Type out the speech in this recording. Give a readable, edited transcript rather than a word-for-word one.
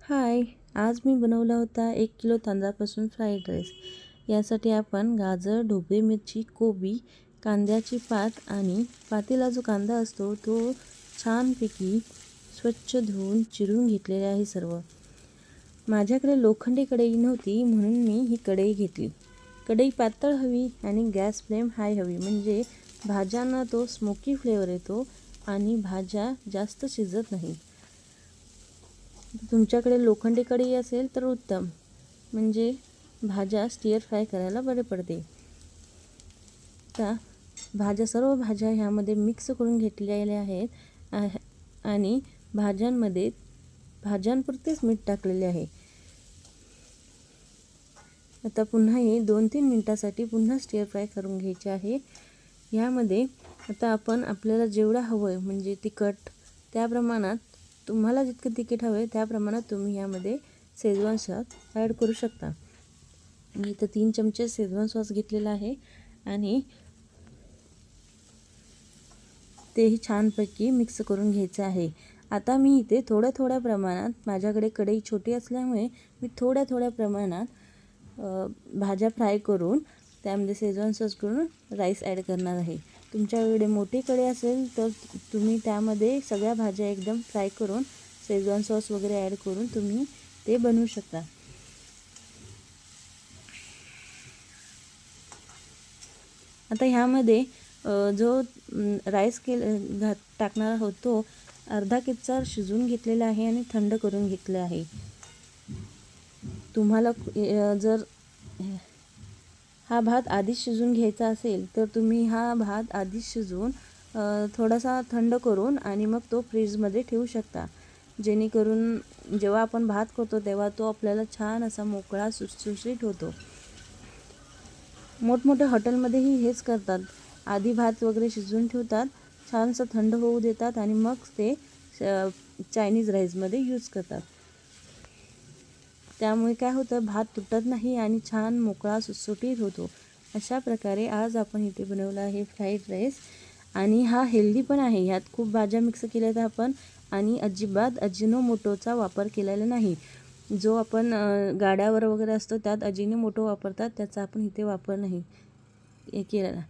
हाय, आज मी बनवला होता 1 किलो तांदळापासून फ्राईड राईस. यासाठी आपण गाजर, ढोबळी मिरची, कोबी, कांद्याची पात आणि पातेला जो कांदा असतो तो छानपैकी स्वच्छ धुवून चिरून घेतलेले आहे सर्व. माझ्याकडे लोखंडी कढई नव्हती म्हणून मी ही कढई घेतली. कढई पातळ हवी आणि गॅस फ्लेम हाय हवी, म्हणजे भाज्यांना तो स्मोकी फ्लेवर येतो आणि भाज्या जास्त शिजत नाही. तुमच्याकडे लोखंडी कढई असेल तर उत्तम, म्हणजे भाज्या स्टिअर फ्राय करायला बरे पडते. आता सर्व भाज्या ह्यामध्ये मिक्स करून घेतलेल्या आहेत आणि भाज्यांपुरतेच मीठ टाकलेले आहे. आता पुन्हा हे 2-3 मिनिटासाठी पुन्हा स्टिअर फ्राय करून घ्यायचे आहे. यामध्ये आता आपल्याला जेवढं हवं आहे, म्हणजे तिखट त्या प्रमाणात, तुम्हाला जितकं तिखट हवं आहे त्या प्रमाणात तुम्ही यामध्ये शेजवान सॉस ॲड करू शकता. मी इथं 3 चमचे शेजवान सॉस घेतलेला आहे आणि तेही छानपैकी मिक्स करून घ्यायचं आहे. आता मी इथे थोड्या प्रमाणात, माझ्याकडे कढई छोटी असल्यामुळे मी थोड्या प्रमाणात भाज्या फ्राय करून त्यामध्ये शेजवान सॉस करून राईस ॲड करणार आहे. तुमच्याकडे मोठी कढई असेल तर तुम्ही त्यामध्ये सगळ्या भाज्या एकदम फ्राय करून शेजवान सॉस वगैरे ॲड करून तुम्ही ते बनवू शकता. आता ह्यामध्ये जो राईस टाकणार आहोत तो अर्धा किच्चा शिजवून घेतलेला आहे आणि थंड करून घेतले आहे. तुम्हाला जर हा भात आधीच शिजवून घ्यायचा असेल तर तुम्ही हा भात आधीच शिजवून थोडासा थंड करून आणि मग तो फ्रीजमध्ये ठेवू शकता, जेणेकरून जेव्हा आपण भात करतो तेव्हा तो आपल्याला छान असा मोकळा सुटसुटीत होतो. मोठमोठ्या हॉटेलमध्येही हेच करतात. आधी भात वगैरे शिजवून ठेवतात, छानसं थंड होऊ देतात आणि मग ते चायनीज राईसमध्ये यूज करतात. त्यामुळे काय होतं, भात तुटत नाही आणि छान मोकळा सुटसुटीत होतो. अशा प्रकारे आज आपण इथे बनवला आहे फ्राईड राईस आणि हा हेल्दी पण आहे. ह्यात खूप भाज्या मिक्स केल्यात आपण आणि अजिबात अजिनोमोटोचा वापर केलेला नाही. जो आपण गाड्यावर वगैरे असतो त्यात अजिनोमोटो वापरतात, त्याचा आपण इथे वापर नाही केलेला.